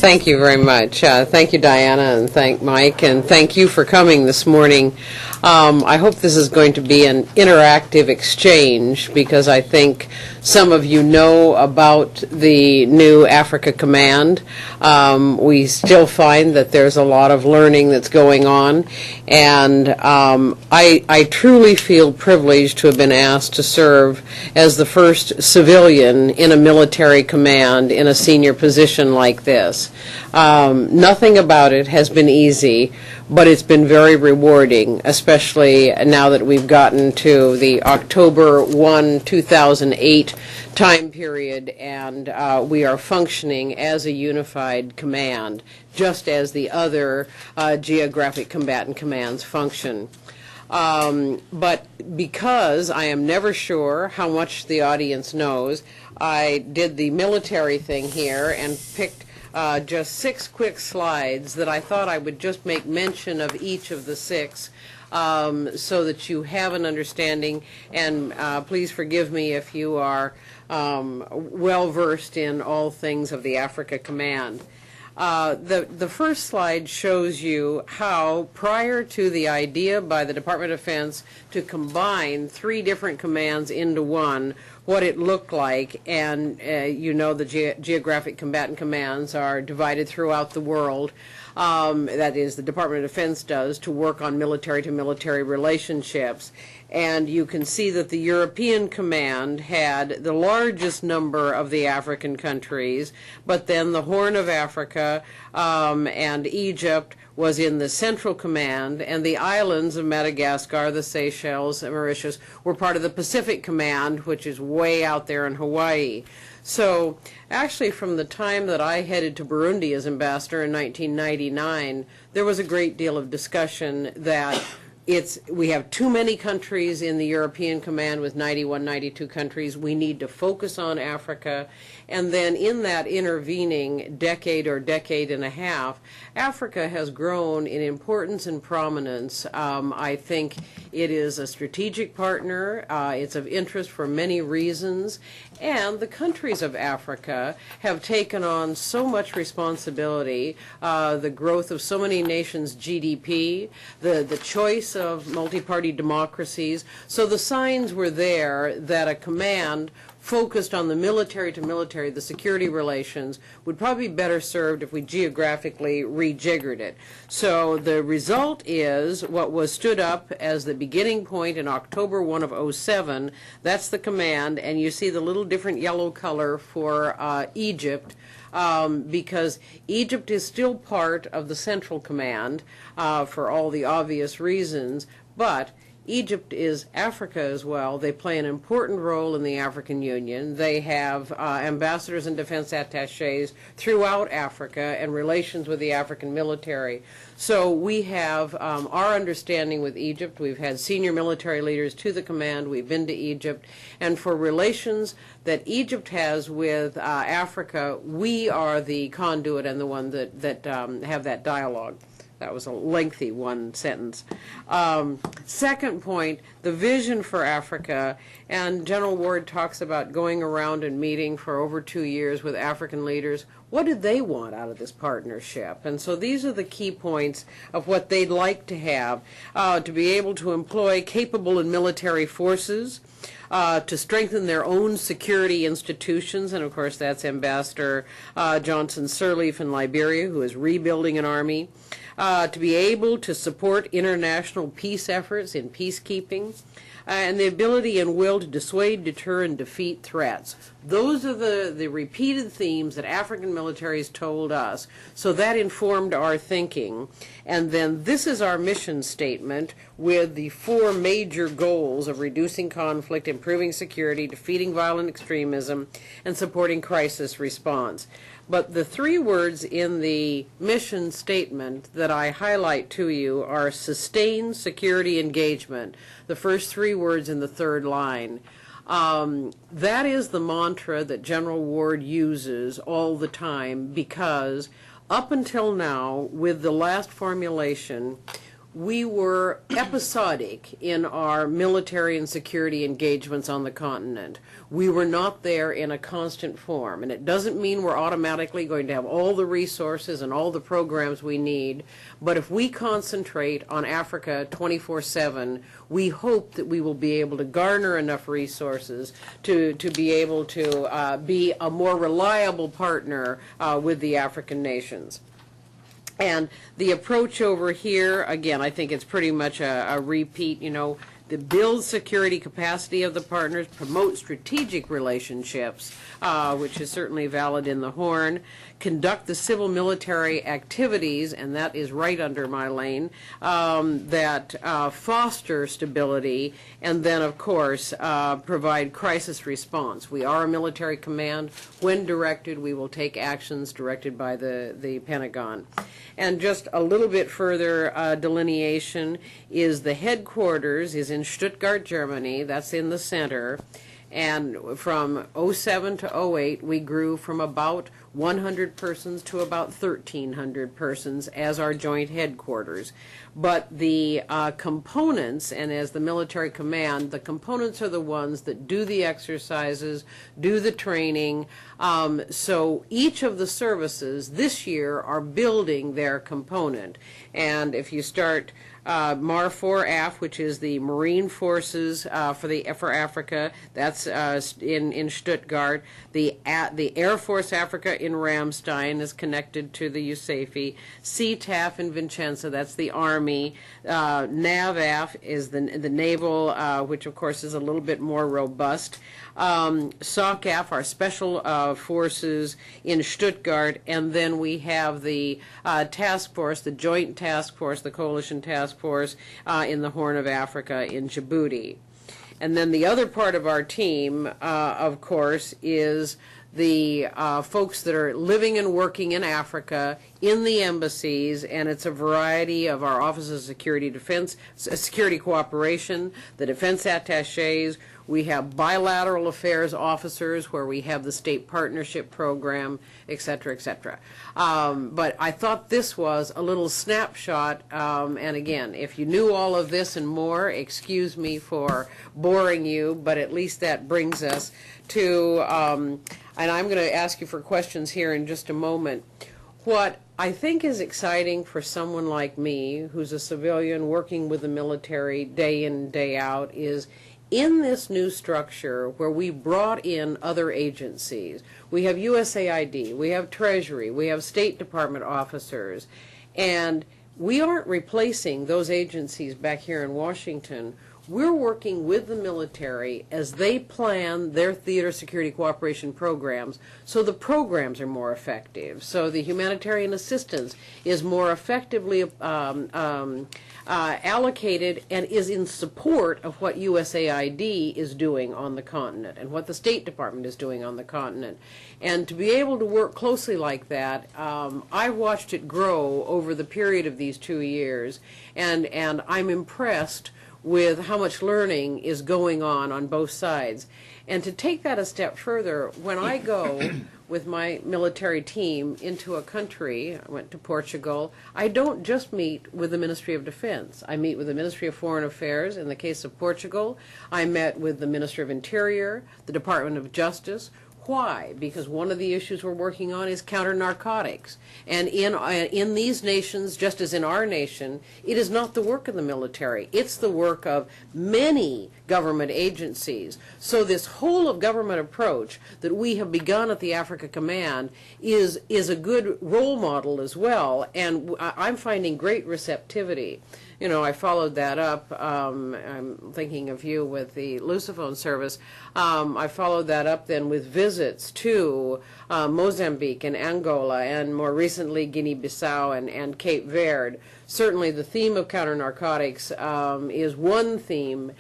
Thank you very much. Thank you, Diana, and thank Mike, and thank you for coming this morning. I hope this is going to be an interactive exchange because I think some of you know about the new Africa Command. We still find that there's a lot of learning that's going on, and I truly feel privileged to have been asked to serve as the first civilian in a military command in a senior position like this. Nothing about it has been easy, but it's been very rewarding, especially now that we've gotten to the October 1, 2008 time period, and we are functioning as a unified command, just as the other geographic combatant commands function. But because I am never sure how much the audience knows, I did the military thing here and picked just 6 quick slides that I thought I would just make mention of each of the 6 so that you have an understanding, and please forgive me if you are well versed in all things of the Africa Command. The first slide shows you how, prior to the idea by the Department of Defense to combine 3 different commands into one, what it looked like, and you know the geographic combatant commands are divided throughout the world. That is, the Department of Defense does, to work on military-to-military relationships. And you can see that the European Command had the largest number of the African countries, but then the Horn of Africa and Egypt was in the Central Command, and the islands of Madagascar, the Seychelles, and Mauritius were part of the Pacific Command, which is way out there in Hawaii. So actually, from the time that I headed to Burundi as ambassador in 1999, there was a great deal of discussion that we have too many countries in the European Command with 91, 92 countries. We need to focus on Africa. And then in that intervening decade or decade and a half, Africa has grown in importance and prominence. I think it is a strategic partner. It's of interest for many reasons. And the countries of Africa have taken on so much responsibility, the growth of so many nations' GDP, the choice of multi-party democracies. So the signs were there that a command focused on the military-to-military, the security relations, would probably be better served if we geographically rejiggered it. So the result is what was stood up as the beginning point in October 1 of 07. That's the command, and you see the little different yellow color for Egypt, because Egypt is still part of the Central Command for all the obvious reasons, but Egypt is Africa as well. They play an important role in the African Union. They have ambassadors and defense attachés throughout Africa and relations with the African military. So we have our understanding with Egypt. We've had senior military leaders to the command. We've been to Egypt. And for relations that Egypt has with Africa, we are the conduit and the one that have that dialogue. That was a lengthy one sentence. Second point, the vision for Africa, and General Ward talks about going around and meeting for over 2 years with African leaders. What did they want out of this partnership? And so these are the key points of what they'd like to have, to be able to employ capable and military forces, to strengthen their own security institutions, and of course that's Ambassador Johnson Sirleaf in Liberia, who is rebuilding an army, to be able to support international peace efforts in peacekeeping, and the ability and will to dissuade, deter, and defeat threats. Those are the repeated themes that African militaries told us, so that informed our thinking. And then this is our mission statement with the 4 major goals of reducing conflict, improving security, defeating violent extremism, and supporting crisis response. But the 3 words in the mission statement that I highlight to you are sustained security engagement, the first 3 words in the 3rd line. That is the mantra that General Ward uses all the time, because up until now, with the last formulation, we were episodic in our military and security engagements on the continent. We were not there in a constant form, and it doesn't mean we're automatically going to have all the resources and all the programs we need, but if we concentrate on Africa 24/7, we hope that we will be able to garner enough resources to be able to be a more reliable partner with the African nations. And the approach over here, again, I think it's pretty much a repeat, to build security capacity of the partners, promote strategic relationships, which is certainly valid in the Horn, conduct the civil military activities, and that is right under my lane, that foster stability, and then, of course, provide crisis response. We are a military command. When directed, we will take actions directed by the Pentagon. And just a little bit further delineation is the headquarters is in Stuttgart, Germany. That's in the center. And from '07 to '08, we grew from about 100 persons to about 1,300 persons as our joint headquarters. But the components, and as the military command, the components are the ones that do the exercises, do the training. So each of the services this year are building their component. And if you start MAR-4AF, which is the Marine Forces for Africa, that's in Stuttgart. The Air Force Africa in Ramstein is connected to the USAFE. CTAF in Vicenza, that's the Army. NAVAF is the Naval, which of course is a little bit more robust. SOCAF, our Special Forces in Stuttgart, and then we have the task force, the Joint Task Force, the Coalition Task Force in the Horn of Africa in Djibouti. And then the other part of our team, of course, is the folks that are living and working in Africa in the embassies, and it's a variety of our offices of security cooperation, the defense attaches. We have bilateral affairs officers where we have the state partnership program, et cetera, et cetera. But I thought this was a little snapshot, and again, if you knew all of this and more, excuse me for boring you, but at least that brings us to, and I'm going to ask you for questions here in just a moment. What I think is exciting for someone like me, who's a civilian working with the military day in, day out, is in this new structure where we brought in other agencies. We have USAID, we have Treasury, we have State Department officers, and we aren't replacing those agencies back here in Washington. We're working with the military as they plan their theater security cooperation programs, so the programs are more effective. So the humanitarian assistance is more effectively allocated and is in support of what USAID is doing on the continent and what the State Department is doing on the continent. And to be able to work closely like that, I've watched it grow over the period of these 2 years, and I'm impressed with how much learning is going on both sides. And to take that a step further, when I go with my military team into a country, I went to Portugal, I don't just meet with the Ministry of Defense. I meet with the Ministry of Foreign Affairs. In the case of Portugal, I met with the Ministry of Interior, the Department of Justice. Why? Because one of the issues we're working on is counter-narcotics. And in these nations, just as in our nation, it is not the work of the military. It's the work of many government agencies. So this whole of government approach that we have begun at the Africa Command is a good role model as well, and I'm finding great receptivity. You know, I followed that up. I'm thinking of you with the Lusophone service. I followed that up then with visits to Mozambique and Angola, and more recently Guinea-Bissau and Cape Verde. Certainly the theme of counter-narcotics is one theme